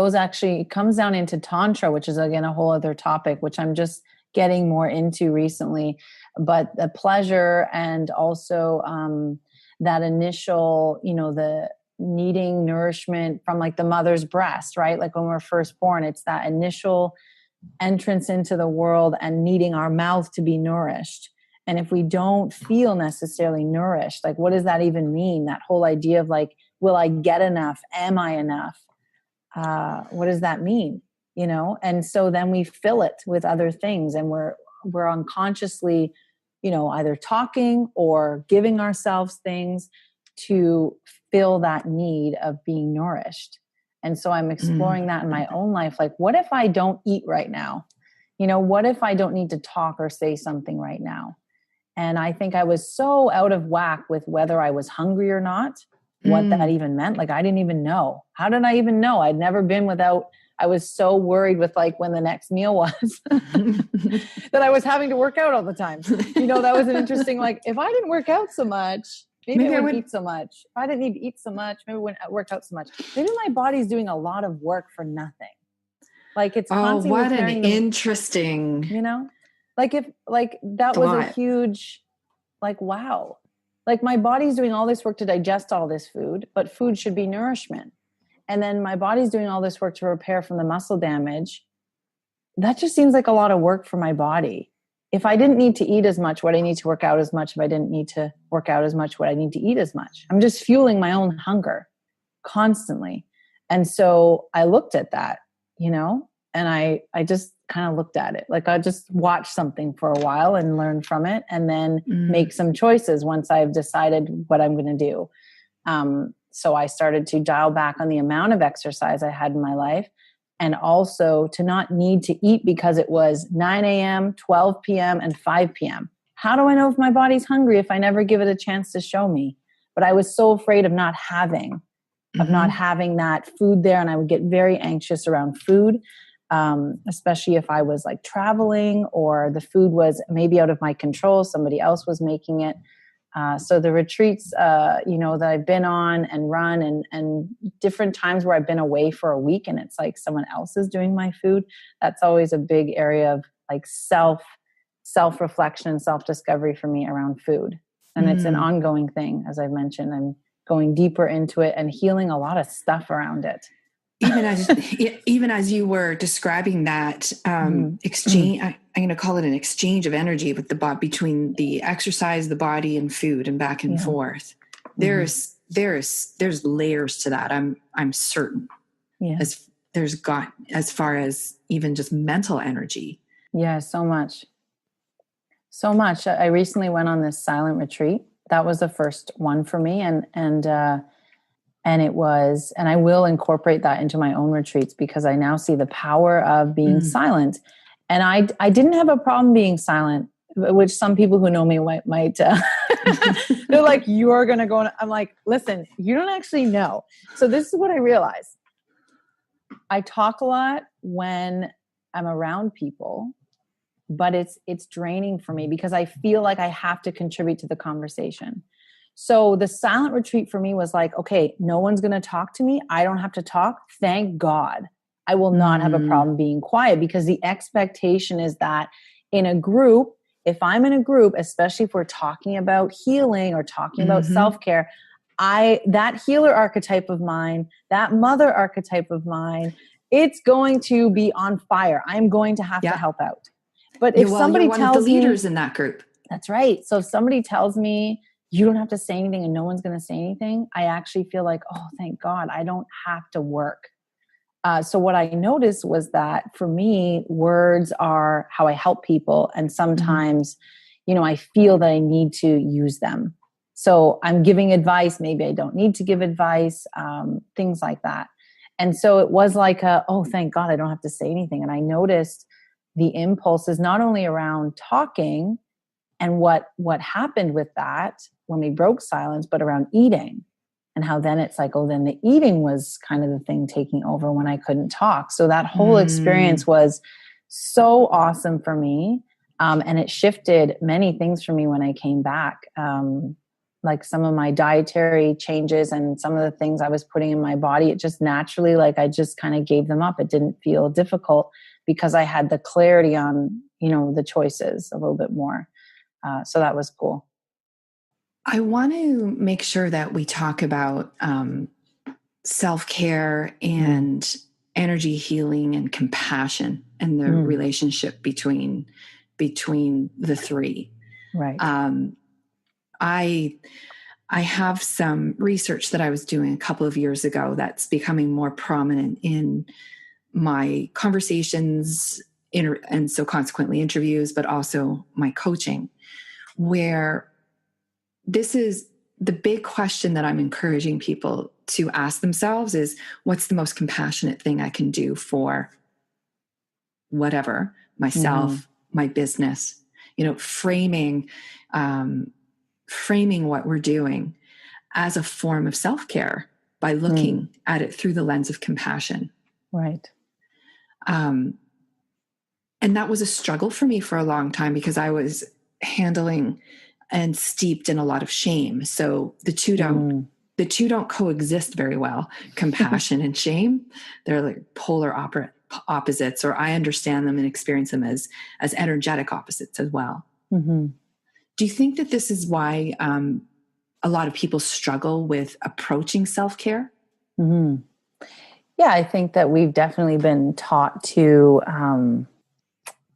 comes down into Tantra, which is, again, a whole other topic, which I'm just getting more into recently. But the pleasure, and also that initial, the needing nourishment from like the mother's breast, right? Like when we're first born, it's that initial entrance into the world and needing our mouth to be nourished. And if we don't feel necessarily nourished, like, what does that even mean? That whole idea of like, will I get enough? Am I enough? What does that mean? And so then we fill it with other things, and we're unconsciously, either talking or giving ourselves things to fill that need of being nourished. And so I'm exploring that in my own life. Like, what if I don't eat right now? What if I don't need to talk or say something right now? And I think I was so out of whack with whether I was hungry or not, what that even meant. Like, I didn't even know. How did I even know? I'd never been without. I was so worried with like when the next meal was that I was having to work out all the time. That was an interesting, like, if I didn't work out so much, maybe I wouldn't eat so much. If I didn't need to eat so much, maybe I wouldn't work out so much. Maybe my body's doing a lot of work for nothing. Like, it's constantly. Oh, what an interesting. Like, if like that thought. Was a huge, like, wow. Like, my body's doing all this work to digest all this food, but food should be nourishment. And then my body's doing all this work to repair from the muscle damage. That just seems like a lot of work for my body. If I didn't need to eat as much, would I need to work out as much? If I didn't need to work out as much, would I need to eat as much? I'm just fueling my own hunger constantly. And so I looked at that, and I just kind of looked at it. Like, I just watch something for a while and learn from it, and then make some choices once I've decided what I'm going to do. So I started to dial back on the amount of exercise I had in my life, and also to not need to eat because it was 9 a.m., 12 p.m., and 5 p.m. How do I know if my body's hungry if I never give it a chance to show me? But I was so afraid of not having that food there, and I would get very anxious around food. Especially if I was like traveling, or the food was maybe out of my control, somebody else was making it. So the retreats, that I've been on and run, and different times where I've been away for a week and it's like someone else is doing my food. That's always a big area of like self-reflection and self-discovery for me around food. And it's an ongoing thing. As I've mentioned, I'm going deeper into it and healing a lot of stuff around it. Even as you were describing that exchange, I'm going to call it an exchange of energy with between the exercise, the body, and food, and back and forth. There's layers to that. I'm certain. Yeah. As far as even just mental energy. Yeah, so much. I recently went on this silent retreat. That was the first one for me, and it was, and I will incorporate that into my own retreats, because I now see the power of being silent. And I didn't have a problem being silent, which some people who know me might they're like, you're going to go. I'm like, listen, you don't actually know. So this is what I realized. I talk a lot when I'm around people, but it's draining for me because I feel like I have to contribute to the conversation. So the silent retreat for me was like, okay, no one's going to talk to me. I don't have to talk. Thank God. I will not have a problem being quiet, because the expectation is that in a group, if I'm in a group, especially if we're talking about healing or talking about self-care, that healer archetype of mine, that mother archetype of mine, it's going to be on fire. I'm going to have to help out. But if somebody you're one tells of the leaders me, in that group. That's right. So if somebody tells me you don't have to say anything and no one's going to say anything, I actually feel like, oh, thank God, I don't have to work. So what I noticed was that for me, words are how I help people. And sometimes, I feel that I need to use them. So I'm giving advice. Maybe I don't need to give advice, things like that. And so it was like, oh, thank God I don't have to say anything. And I noticed the impulses not only around talking and what happened with that when we broke silence, but around eating, and how then it's like, oh, then the eating was kind of the thing taking over when I couldn't talk. So that whole experience was so awesome for me. And it shifted many things for me when I came back. Like some of my dietary changes and some of the things I was putting in my body, it just naturally, like I just kind of gave them up. It didn't feel difficult because I had the clarity on, the choices a little bit more. So that was cool. I want to make sure that we talk about self-care and energy healing and compassion and the relationship between the three. Right. I have some research that I was doing a couple of years ago that's becoming more prominent in my conversations and so consequently interviews, but also my coaching, where this is the big question that I'm encouraging people to ask themselves is, what's the most compassionate thing I can do for whatever, myself, my business, framing what we're doing as a form of self-care by looking at it through the lens of compassion. Right. And that was a struggle for me for a long time because I was handling and steeped in a lot of shame. So the two don't coexist very well. Compassion and shame, they're like polar opposites, or I understand them and experience them as energetic opposites as well. Do you think that this is why a lot of people struggle with approaching self-care? Yeah, I think that we've definitely been taught to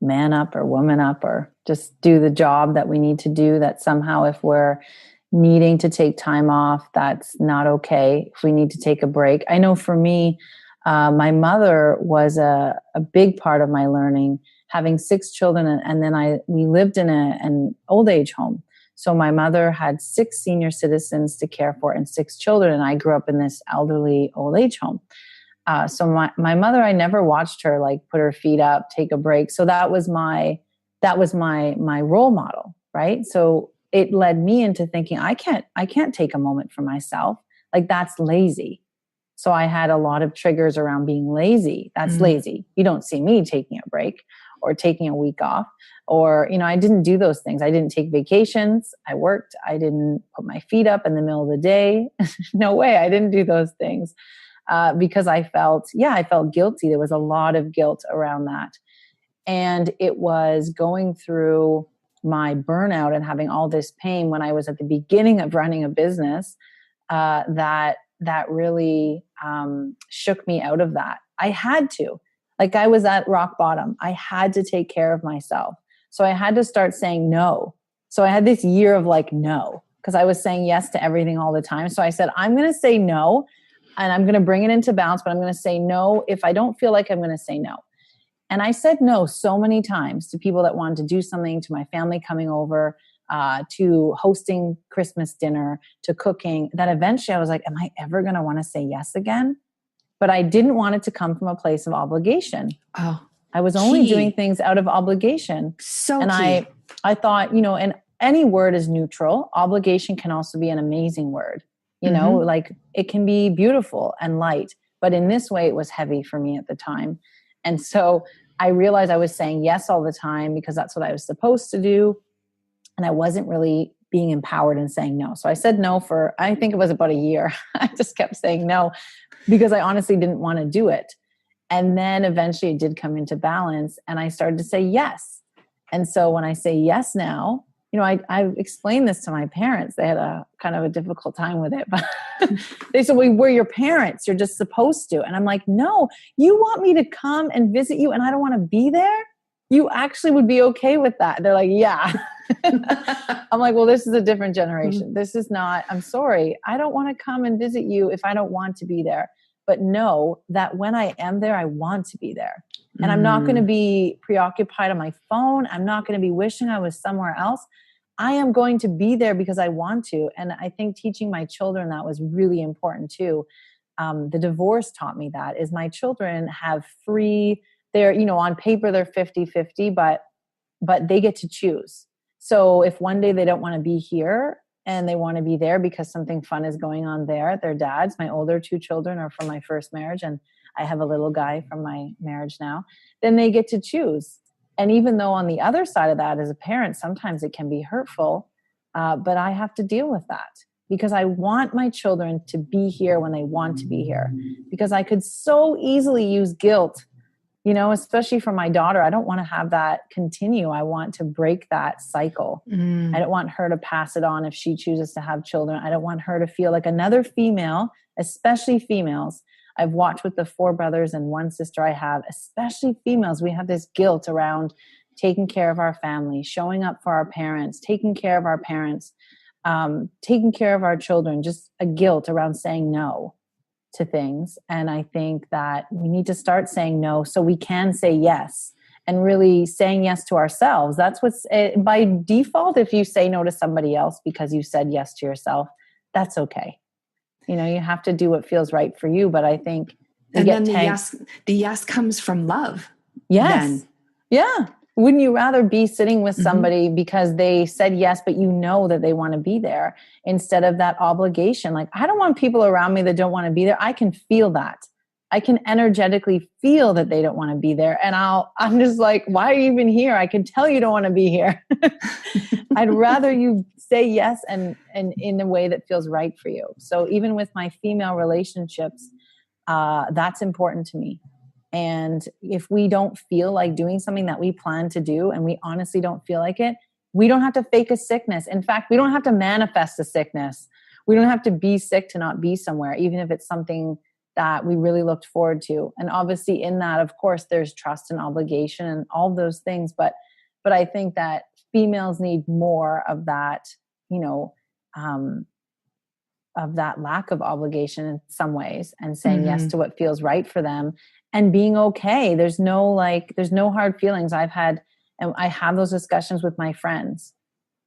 man up or woman up or just do the job that we need to do, that somehow if we're needing to take time off, that's not okay. If we need to take a break. I know for me, my mother was a big part of my learning, having 6 children. And then we lived in an old age home. So my mother had 6 senior citizens to care for and 6 children. And I grew up in this elderly old age home. So my mother, I never watched her like put her feet up, take a break. So that was my role model, right? So it led me into thinking, I can't take a moment for myself. Like that's lazy. So I had a lot of triggers around being lazy. That's lazy. You don't see me taking a break or taking a week off, or, I didn't do those things. I didn't take vacations. I worked. I didn't put my feet up in the middle of the day. No way. I didn't do those things. Because I felt guilty. There was a lot of guilt around that. And it was going through my burnout and having all this pain when I was at the beginning of running a business, that really shook me out of that. I had to. Like I was at rock bottom. I had to take care of myself. So I had to start saying no. So I had this year of like no, because I was saying yes to everything all the time. So I said, I'm going to say no. And I'm going to bring it into balance, but I'm going to say no if I don't feel like I'm going to say no. And I said no so many times to people that wanted to do something, to my family coming over, to hosting Christmas dinner, to cooking, that eventually I was like, am I ever going to want to say yes again? But I didn't want it to come from a place of obligation. Oh, I was only doing things out of obligation. And I thought, and any word is neutral. Obligation can also be an amazing word. Like it can be beautiful and light, but in this way, it was heavy for me at the time. And so I realized I was saying yes all the time because that's what I was supposed to do. And I wasn't really being empowered and saying no. So I said no for, I think it was about a year. I just kept saying no because I honestly didn't want to do it. And then eventually it did come into balance and I started to say yes. And so when I say yes now, I explained this to my parents. They had a kind of a difficult time with it, but they said, well, we're your parents. You're just supposed to. And I'm like, no, you want me to come and visit you and I don't want to be there? You actually would be okay with that. They're like, yeah. I'm like, well, this is a different generation. This is not, I'm sorry. I don't want to come and visit you if I don't want to be there. But know that when I am there, I want to be there. And I'm not going to be preoccupied on my phone. I'm not going to be wishing I was somewhere else. I am going to be there because I want to. And I think teaching my children that was really important too. The divorce taught me that is my children have free, they're, on paper, they're 50-50, but they get to choose. So if one day they don't want to be here and they want to be there because something fun is going on there, their dads, my older 2 children are from my first marriage and I have a little guy from my marriage now, then they get to choose. And even though on the other side of that as a parent, sometimes it can be hurtful, but I have to deal with that because I want my children to be here when they want to be here because I could so easily use guilt, especially for my daughter. I don't want to have that continue. I want to break that cycle. I don't want her to pass it on if she chooses to have children. I don't want her to feel like another female, especially females. I've watched with the 4 brothers and 1 sister I have, especially females. We have this guilt around taking care of our family, showing up for our parents, taking care of our parents, taking care of our children, just a guilt around saying no to things. And I think that we need to start saying no so we can say yes and really saying yes to ourselves. That's what's by default. If you say no to somebody else because you said yes to yourself, that's okay. You have to do what feels right for you. But I think the yes comes from love. Yes. Then. Yeah. Wouldn't you rather be sitting with somebody because they said yes, but that they want to be there instead of that obligation? Like, I don't want people around me that don't want to be there. I can feel that. I can energetically feel that they don't want to be there. And I'm just like, why are you even here? I can tell you don't want to be here. I'd rather you say yes and in a way that feels right for you. So even with my female relationships, that's important to me. And if we don't feel like doing something that we plan to do and we honestly don't feel like it, we don't have to fake a sickness. In fact, we don't have to manifest a sickness. We don't have to be sick to not be somewhere, even if it's something that we really looked forward to. And obviously in that, of course, there's trust and obligation and all those things. But I think that females need more of that, of that lack of obligation in some ways and saying yes to what feels right for them and being okay. There's no hard feelings. I have those discussions with my friends.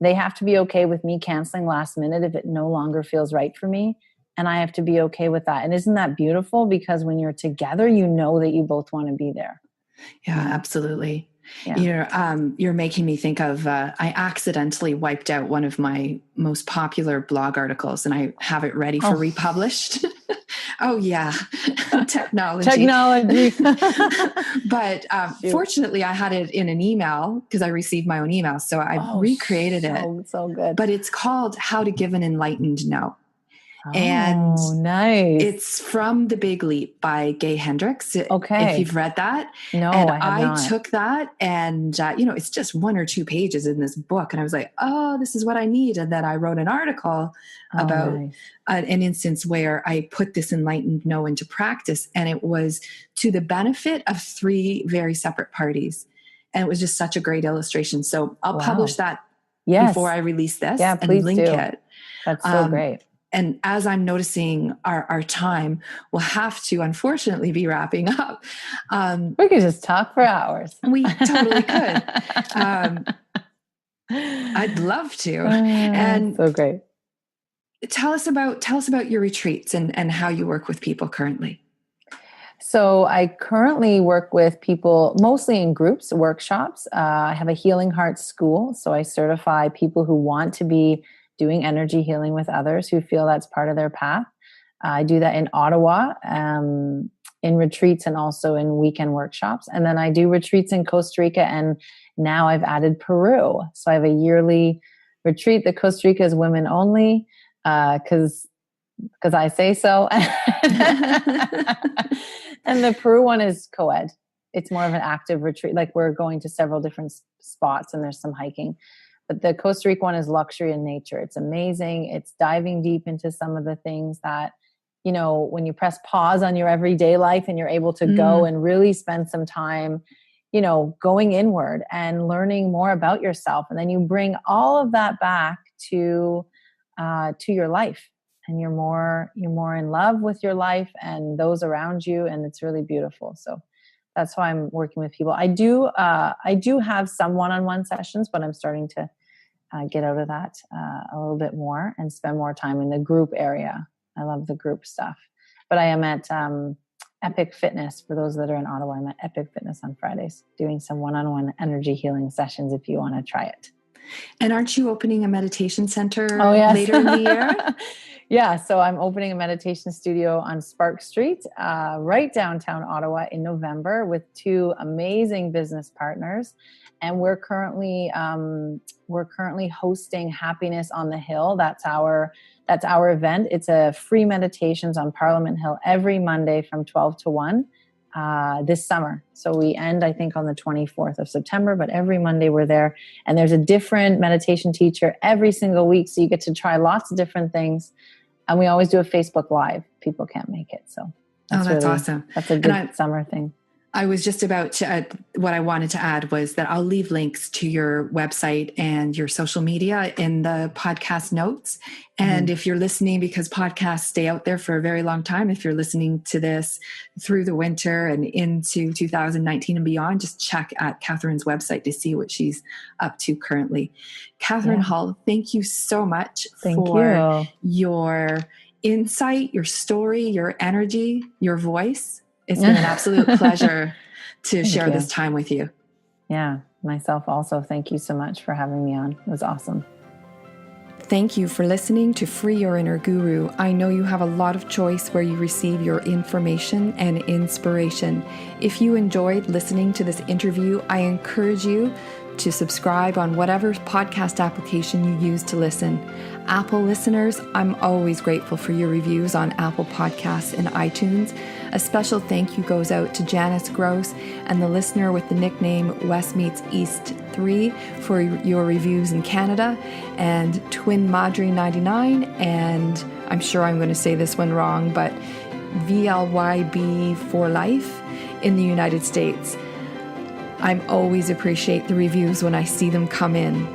They have to be okay with me canceling last minute if it no longer feels right for me. And I have to be okay with that. And isn't that beautiful? Because when you're together, that you both want to be there. Yeah, absolutely. Yeah. You're making me think of, I accidentally wiped out one of my most popular blog articles and I have it ready for republished. Oh yeah. Technology. But fortunately I had it in an email because I received my own email. So I recreated it. So good. But it's called How to Give an Enlightened No. And nice. It's from The Big Leap by Gay Hendricks. Okay. If you've read that. No, and I have not. took that and, it's just 1 or 2 pages in this book. And I was like, oh, this is what I need. And then I wrote an article about an instance where I put this enlightened no into practice. And it was to the benefit of 3 very separate parties. And it was just such a great illustration. So I'll publish that before I release this and link it. That's so great. And as I'm noticing our time, we'll have to, unfortunately, be wrapping up. We could just talk for hours. We totally could. I'd love to. And so great. Tell us about your retreats and how you work with people currently. So I currently work with people mostly in groups, workshops. I have a Healing Heart School. So I certify people who want to be doing energy healing with others who feel that's part of their path. I do that in Ottawa, in retreats and also in weekend workshops. And then I do retreats in Costa Rica and now I've added Peru. So I have a yearly retreat. The Costa Rica is women only, because I say so. And the Peru one is co-ed. It's more of an active retreat. Like, we're going to several different spots and there's some hiking. But the Costa Rica one is luxury and nature. It's amazing. It's diving deep into some of the things that, you know, when you press pause on your everyday life and you're able to go and really spend some time, you know, going inward and learning more about yourself. And then you bring all of that back to your life, and you're more in love with your life and those around you. And it's really beautiful. So that's why I'm working with people. I do have some one-on-one sessions, but I'm starting to get out of that a little bit more and spend more time in the group area. I love the group stuff. But I am at Epic Fitness. For those that are in Ottawa, I'm at Epic Fitness on Fridays doing some one-on-one energy healing sessions if you want to try it. And aren't you opening a meditation center later in the year? Yeah, so I'm opening a meditation studio on Spark Street, right downtown Ottawa in November, with 2 amazing business partners. And we're currently hosting Happiness on the Hill. That's our event. It's a free meditations on Parliament Hill every Monday from 12 to 1 this summer. So we end, I think, on the 24th of September, but every Monday we're there. And there's a different meditation teacher every single week. So you get to try lots of different things. And we always do a Facebook Live. People can't make it. So that's awesome. That's a good summer thing. I was just about to what I wanted to add was that I'll leave links to your website and your social media in the podcast notes. And if you're listening, because podcasts stay out there for a very long time, if you're listening to this through the winter and into 2019 and beyond, just check at Catherine's website to see what she's up to currently. Catherine Hull, thank you so much for your insight, your story, your energy, your voice. It's been an absolute pleasure to share this time with you. Yeah, myself also. Thank you so much for having me on. It was awesome. Thank you for listening to Free Your Inner Guru. I know you have a lot of choice where you receive your information and inspiration. If you enjoyed listening to this interview, I encourage you to subscribe on whatever podcast application you use to listen. Apple listeners, I'm always grateful for your reviews on Apple Podcasts and iTunes. A special thank you goes out to Janice Gross and the listener with the nickname West Meets East 3 for your reviews in Canada, and Twin Madri 99, and I'm sure I'm going to say this one wrong, but VLYB for Life in the United States. I always appreciate the reviews when I see them come in.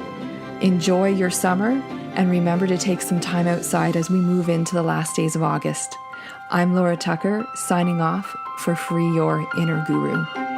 Enjoy your summer, and remember to take some time outside as we move into the last days of August. I'm Laura Tucker, signing off for Free Your Inner Guru.